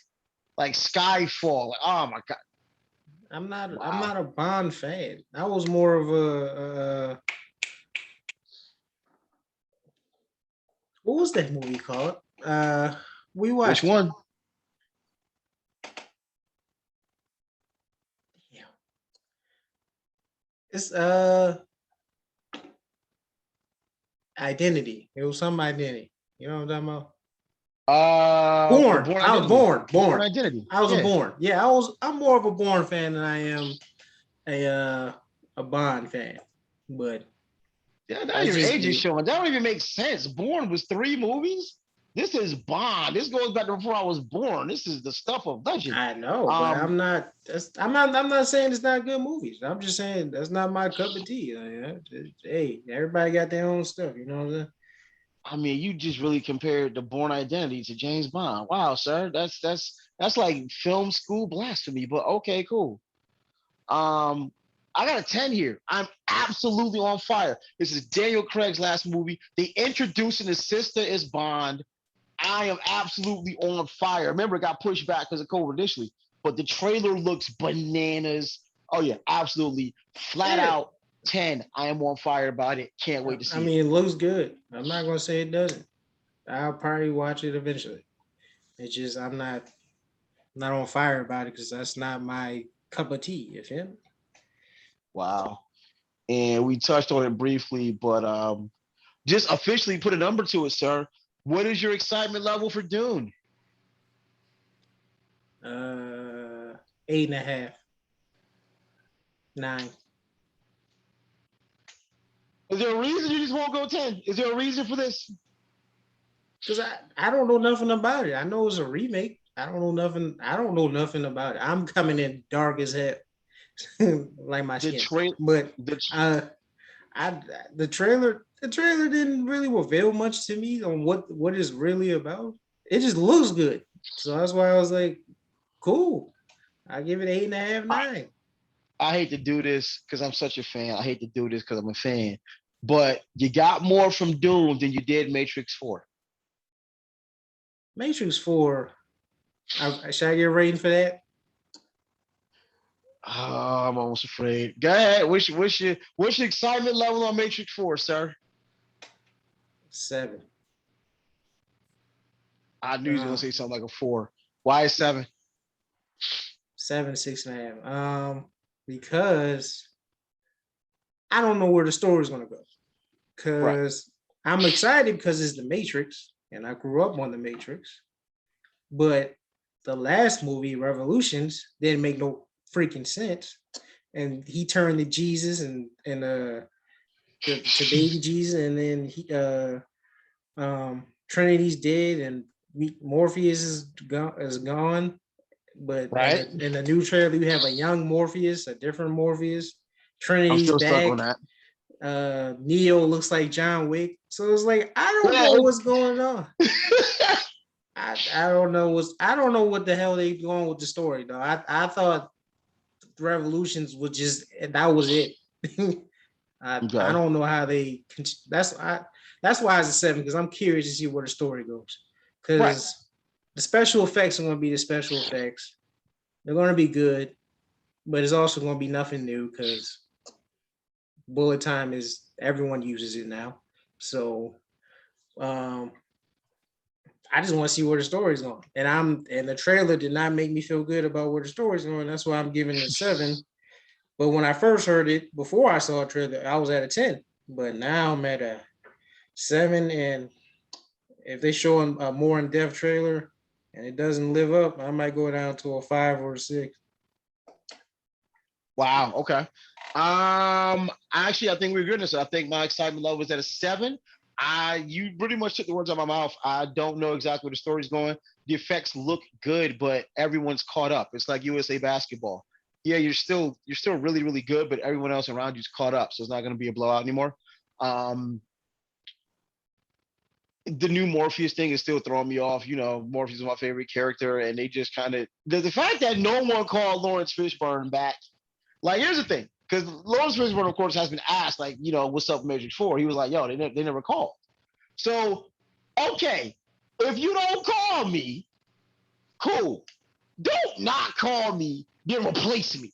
like Skyfall. Like, oh my god. I'm not. Wow. I'm not a Bond fan. I was more of a. What was that movie called? We watched. Which one? Yeah. It's Identity. It was some Identity. You know what I'm talking about? Born. Born I was Identity. born. Born Identity. I was Yeah. born. Yeah, I'm more of a Born fan than I am a Bond fan. But Yeah, that your age is showing. That don't even make sense. Born was 3 movies. This is Bond. This goes back to before I was born. This is the stuff of legend. I know, but I'm not. I'm not saying it's not good movies. I'm just saying that's not my cup of tea. Hey, everybody got their own stuff. You know what I'm saying? I mean, you just really compared the Born Identity to James Bond. Wow, sir, that's like film school blasphemy. But okay, cool. I got a 10 here. I'm absolutely on fire. This is Daniel Craig's last movie. They introducing his sister as Bond. I am absolutely on fire. Remember, it got pushed back because of COVID initially, but the trailer looks bananas. Oh yeah, absolutely flat out 10. I am on fire about it. Can't wait to see it. I mean, it looks good. I'm not gonna say it doesn't. I'll probably watch it eventually. It's just I'm not on fire about it because that's not my cup of tea. You feel me? Wow. And we touched on it briefly, but just officially put a number to it, sir. What is your excitement level for Dune? 8.5, 9. Is there a reason you just won't go 10? Is there a reason for this? Because I don't know nothing about it. I know it's a remake. I don't know nothing about it. I'm coming in dark as hell, like my skin. But the trailer didn't really reveal much to me on what it's really about. It just looks good, so that's why I was like, cool. I give it 8.5, 9. I hate to do this because I'm such a fan. I hate to do this because I'm a fan. But you got more from Dune than you did Matrix 4. Matrix 4. Should I get a rating for that? Oh, I'm almost afraid. Go ahead. What's your excitement level on Matrix 4, sir? 7. I knew he was gonna say something like a 4. Why is 7? 7, 6.5. Because I don't know where the story's gonna go. Because I'm excited because it's the Matrix, and I grew up on the Matrix. But the last movie, Revolutions, didn't make no freaking sense. And he turned to Jesus and to baby Jesus, and then Trinity's dead, and Morpheus is gone. But in the new trailer, you have a young Morpheus, a different Morpheus. Trinity's back. Stuck on that. Neo looks like John Wick. So it's like, I don't know what's going on. I don't know what the hell they going with the story though. I thought Revolutions was just that was it. I don't know how they. That's why it's a 7 because I'm curious to see where the story goes. Because the special effects are going to be the special effects. They're going to be good, but it's also going to be nothing new because bullet time is everyone uses it now. So um, I just want to see where the story's going. And the trailer did not make me feel good about where the story's going. That's why I'm giving it a 7. But when I first heard it, before I saw a trailer, I was at a 10. But now I'm at a 7. And if they show a more in-depth trailer and it doesn't live up, I might go down to a 5 or a 6. Wow. Okay. Actually, I think we're good. So I think my excitement level was at a 7. You pretty much took the words out of my mouth. I don't know exactly where the story's going. The effects look good, but everyone's caught up. It's like USA basketball. Yeah, you're still really, really good, but everyone else around you's caught up. So it's not going to be a blowout anymore. The new Morpheus thing is still throwing me off. You know, Morpheus is my favorite character, and they just kind of the fact that no one called Lawrence Fishburne back. Like, here's the thing, because Lawrence Fishburne, of course, has been asked, like, you know, what's up with Matrix 4? He was like, yo, they never called. So, okay, if you don't call me, cool. Don't not call me, then replace me.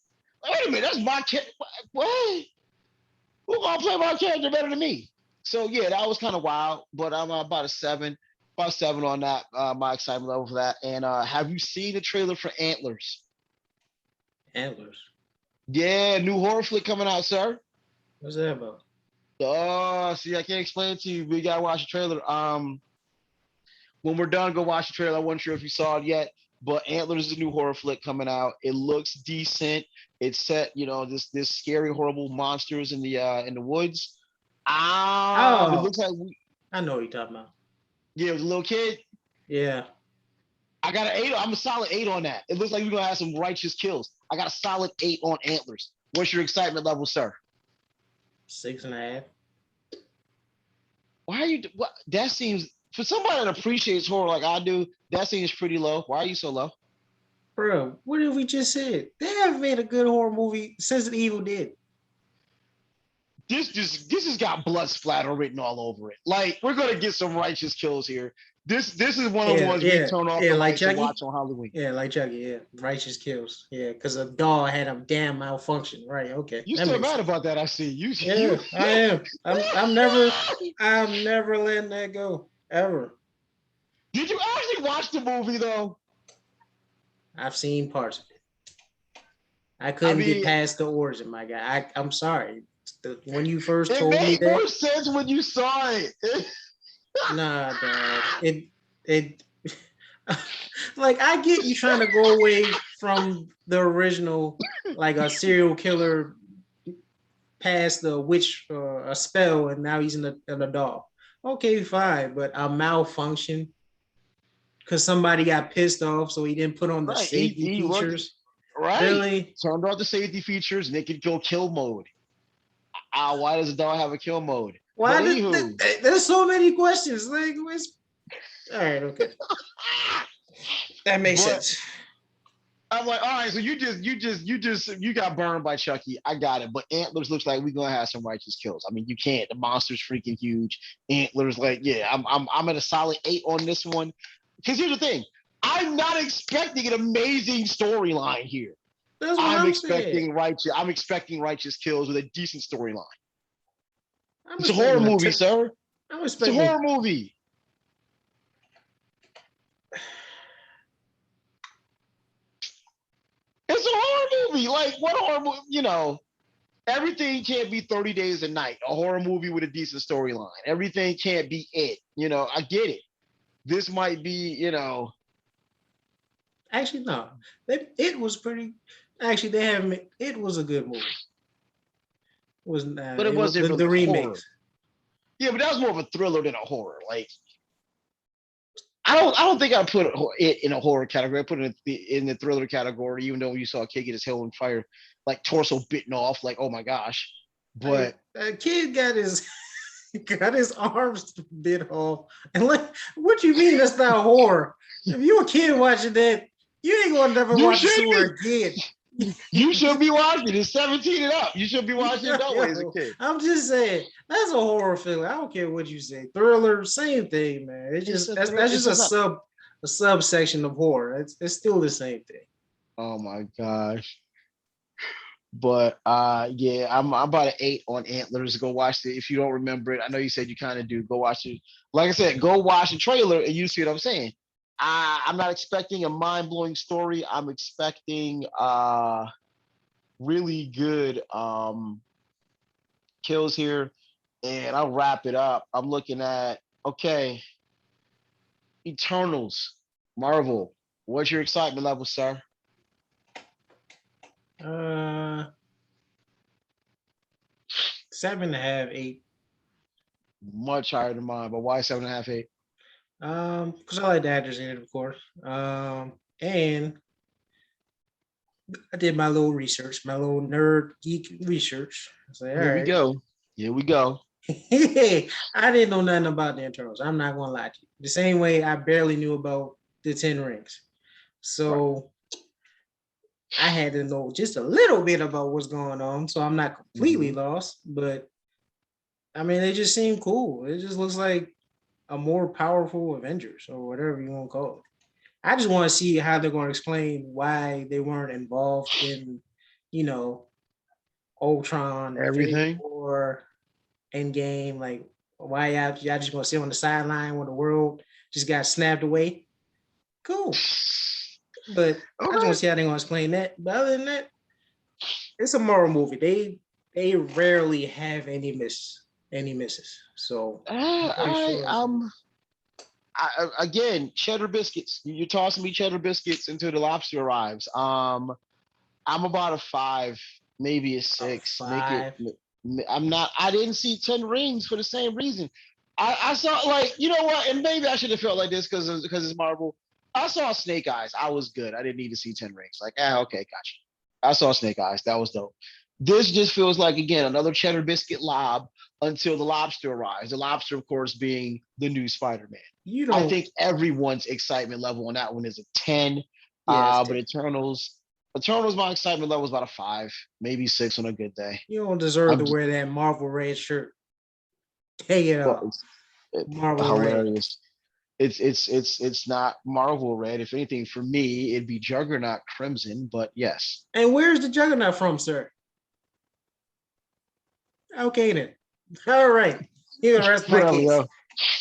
Wait a minute, that's my character. What? Who's gonna play my character better than me? So yeah, that was kind of wild, but I'm about a 7, about 7 on that. My excitement level for that. And have you seen the trailer for Antlers? Antlers. Yeah, new horror flick coming out, sir. What's that about? Oh, see, I can't explain it to you. We gotta watch the trailer. When we're done, go watch the trailer. I wasn't sure if you saw it yet, but Antlers is a new horror flick coming out. It looks decent. It's set, you know, this scary, horrible monsters in the woods. It Oh, looks like I know what you're talking about. yeah, it was a little kid. Yeah. I got an 8. I'm a solid 8 on that. It looks like we're gonna have some righteous kills. I got a solid 8 on Antlers. What's your excitement level, sir? 6.5. Why are you? What? That seems for somebody that appreciates horror like I do. That seems pretty low. Why are you so low? Bro, what did we just say? They haven't made a good horror movie since The Evil Dead. This has got blood splatter written all over it. Like, we're gonna get some righteous kills here. This is one of the ones we turn off the like lights and Chucky. watch on Halloween. Yeah, like Chucky. Yeah, righteous kills. Yeah, because a doll had a damn malfunction. Right. Okay. You That still makes mad sense. about that? I see you. Yeah, I am. I'm never letting that go ever. Did you actually watch the movie though? I've seen parts of it. I couldn't get mean, past the origin, my guy. I'm sorry. When you first it told me made more that, sense when you saw it. nah, dog. It like I get you trying to go away from the original, like a serial killer past the witch a spell, and now he's in a doll. Okay, fine, but a malfunction because somebody got pissed off, so he didn't put on the Right, safety he worked. features. Right, Really? turned off the safety features and it could go kill mode. Why does a dog have a kill mode? But Why anywho, there's so many questions. Like, all right, okay, that makes but sense. I'm like, all right, so you got burned by Chucky. I got it. But Antlers looks like we're gonna have some righteous kills. I mean, you can't. The monster's freaking huge. Antlers, like, yeah, I'm at a solid 8 on this one. Because here's the thing, I'm not expecting an amazing storyline here. That's what I'm I'm saying. expecting righteous kills with a decent storyline. I'm It's a horror expecting movie, sir. I'm It's a expecting. horror movie. It's a horror movie. Like, what horror movie? You know, everything can't be 30 Days a Night, a horror movie with a decent storyline. Everything can't be it. You know, I get it. This might be, you know. Actually, no. It was pretty. Actually, they haven't. It was a good movie. It was But it wasn't the really horror. remakes. Yeah, but that was more of a thriller than a horror. Like, I don't think I put it in a horror category. I put it in the thriller category, even though you saw a kid get his hair on fire, like torso bitten off, like, oh my gosh. But a kid got his got his arms bit off, and like, what you mean that's not horror? If you a kid watching that, you ain't gonna never you watch the should sewer be. again. You should be watching it. It's 17 and up. You should be watching it that way as a kid. I'm just saying that's a horror film. I don't care what you say. Thriller, same thing, man. It's just that's just a subsection of horror. It's still the same thing. Oh my gosh. But yeah, I'm about an 8 on Antlers. Go watch it if you don't remember it. I know you said you kind of do. Go watch it. Like I said, go watch the trailer and you see what I'm saying. I'm not expecting a mind blowing story. I'm expecting really good kills here, and I'll wrap it up. I'm looking at okay, Eternals, Marvel. What's your excitement level, sir? Uh, 7.5, 8. Much higher than mine, but why 7.5, 8? Because I like the actors in it, of course. And I did my little research, my little nerd geek research. I said, all Here we right. go. Here we go. I didn't know nothing about the Internals. I'm not gonna lie to you. The same way I barely knew about the Ten Rings. Right. So I had to know just a little bit about what's going on. So I'm not completely Mm-hmm. lost, but I mean, they just seem cool. It just looks like a more powerful Avengers or whatever you want to call it. I just want to see how they're going to explain why they weren't involved in, you know, Ultron, Infinity Everything. War, Endgame. Like, why y'all just going to sit on the sideline when the world just got snapped away? Cool. But I just want Okay. to see how they're going to explain that. But other than that, it's a Marvel movie. They rarely have any misses. So I'm pretty I sure it's good. I'm again cheddar biscuits. You're tossing me cheddar biscuits until the lobster arrives. I'm about a 5, maybe a A 6. Make it. five. I'm not. I didn't see 10 rings for the same reason. I saw like you know what, and maybe I should have felt like this because it's Marvel. I saw Snake Eyes. I was good. I didn't need to see 10 rings. Like okay, gotcha. I saw Snake Eyes. That was dope. This just feels like again another cheddar biscuit lob until the lobster arrives. The lobster, of course, being the new Spider-Man. You I don't. think everyone's excitement level on that one is a 10. Yeah, it's But Eternals, my excitement level is about a 5, maybe 6 on a good day. you don't deserve I'm to wear that Marvel red shirt. Take it well, off. it's Marvel red. hilarious. It's not Marvel red. If anything, for me, it'd be Juggernaut Crimson. But yes, And where's the Juggernaut from, sir? Okay then. All right. You can rest my whatever,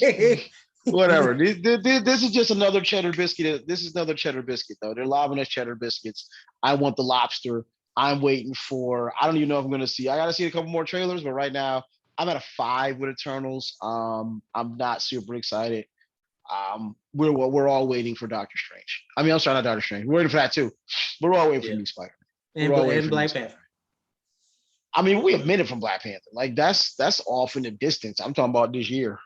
case. yo, whatever. This is just another cheddar biscuit. This is another cheddar biscuit, though. They're lobbing us cheddar biscuits. I want the lobster. I'm waiting for. I don't even know if I'm going to see. I got to see a couple more trailers, but right now I'm at a 5 with Eternals. I'm not super excited. We're all waiting for Doctor Strange. I mean, I'm sorry, not Doctor Strange. We're waiting for that too. We're all waiting for Yeah. new Spider-Man. We're all waiting And for new Black Spider-Man. Panther. I mean, we a minute from Black Panther. Like that's off in the distance. I'm talking about this year.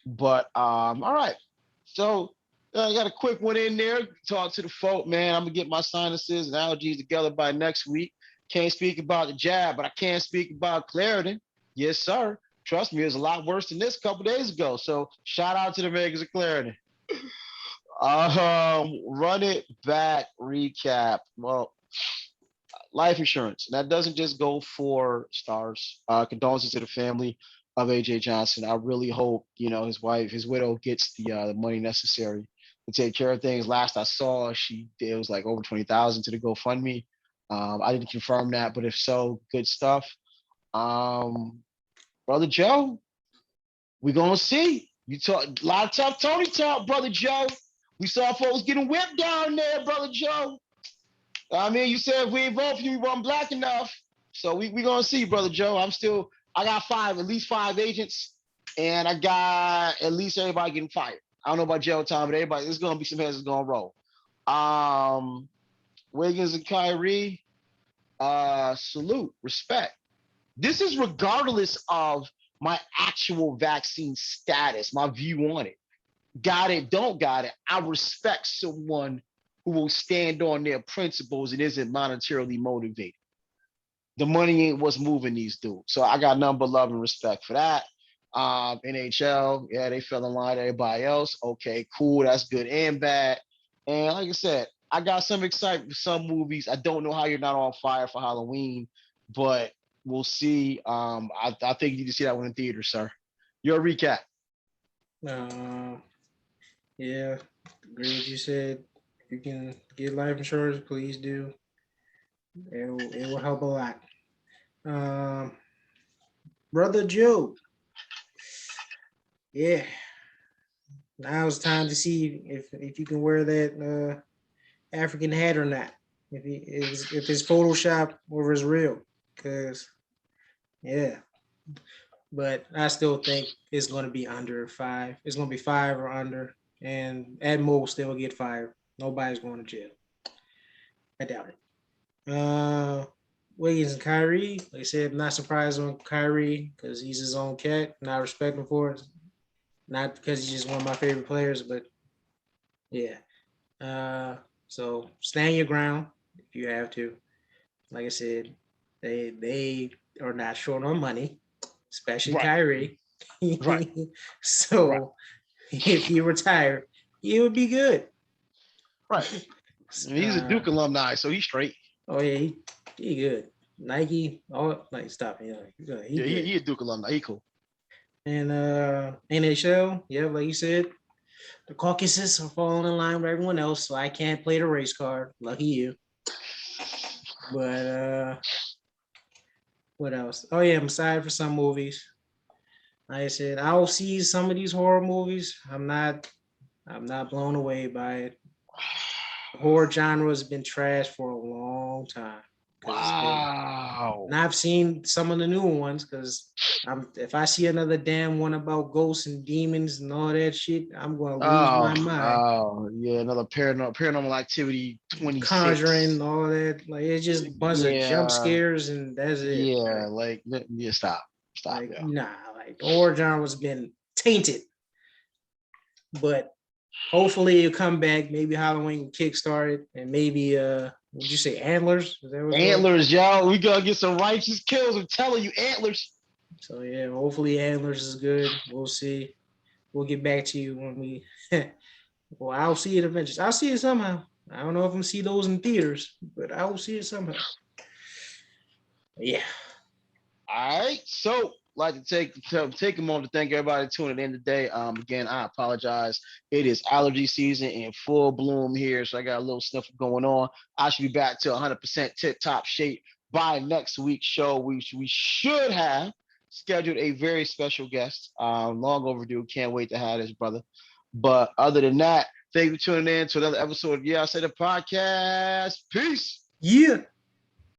But all right. So I got a quick one in there. Talk to the folk, man. I'm gonna get my sinuses and allergies together by next week. Can't speak about the jab, but I can speak about Clarendon. Yes, sir. Trust me, it was a lot worse than this a couple days ago. So shout out to the Vegas of Clarendon. Run it back recap. Well, life insurance. And that doesn't just go for stars. Condolences to the family of AJ Johnson. I really hope his wife, his widow, gets the money necessary to take care of things. Last I saw, it was like over 20,000 to the GoFundMe. I didn't confirm that, but if so, good stuff. Um, Brother Joe, we gonna see. You talk a lot of tough Tony talk, Brother Joe. We saw folks getting whipped down there, Brother Joe. I mean, you said if we ain't vote for you, we weren't black enough. So we gonna see, Brother Joe. I got at least 5 agents, and I got at least everybody getting fired. I don't know about jail time, but everybody, there's gonna be some heads that's gonna roll. Um, Wiggins and Kyrie, salute, respect. This is regardless of my actual vaccine status, my view on it. Got it, don't got it. I respect someone who will stand on their principles and isn't monetarily motivated. The money ain't what's moving these dudes. So I got nothing but love and respect for that. NHL, yeah, they fell in line with everybody else. Okay, cool. That's good and bad. And like I said, I got some excitement for some movies. I don't know how you're not on fire for Halloween, but we'll see. I think you need to see that one in theater, sir. Your recap. Uh, yeah, agree with you said. If you can get life insurance, please do. It will help a lot. Um, Brother Joe, yeah, now it's time to see if you can wear that African hat or not. If it's Photoshop or if it's real, because yeah, but I still think it's going to be under 5. It's going to be 5 or under, and at most they'll get fired. Nobody's going to jail. I doubt it. Wiggins and Kyrie, like I said, I'm not surprised on Kyrie because he's his own cat, and I respect him for it. Not because he's just one of my favorite players, but yeah. Uh, so stand your ground if you have to. Like I said, they are not short on money, especially Right, Kyrie. right, right, So if he retired, he would be good. right. And he's a Uh, Duke alumni, so he's straight. oh yeah, he good. Nike, oh like stop, he Yeah, good. he a Duke alumni. He cool. And NHL, yeah, like you said, the Caucasus are falling in line with everyone else, so I can't play the race card. Lucky you. But what else? Oh yeah, I'm excited for some movies. Like I said, I'll see some of these horror movies. I'm not blown away by it. The horror genre has been trashed for a long time because it's been. And Wow. I've seen some of the new ones because if I see another damn one about ghosts and demons and all that shit, I'm gonna lose my mind. Oh, yeah, another paranormal activity Conjuring 26. and all that, like it's just a bunch of jump Yeah, scares and that's it. yeah, like yeah, stop. Stop, Like yeah. nah, like the horror genre has been tainted, but hopefully it'll come back. Maybe Halloween will kickstart it, and maybe would you say Antlers? Is that what's called? Antlers, y'all. We gonna get some righteous kills. I'm telling you, antlers. So yeah, hopefully Antlers is good. We'll see. We'll get back to you when we. Well, I'll see it eventually. I'll see it somehow. I don't know if I'm gonna see those in theaters, but I will see it somehow. Yeah. All right. So like to take a moment to thank everybody tuning in today. Again, I apologize. It is allergy season in full bloom here, so I got a little sniffle going on. I should be back to 100% tip top shape by next week's show. We should have scheduled a very special guest. Long overdue. Can't wait to have this brother. But other than that, thank you for tuning in to another episode of Yeah I Said the Podcast. Peace. Yeah.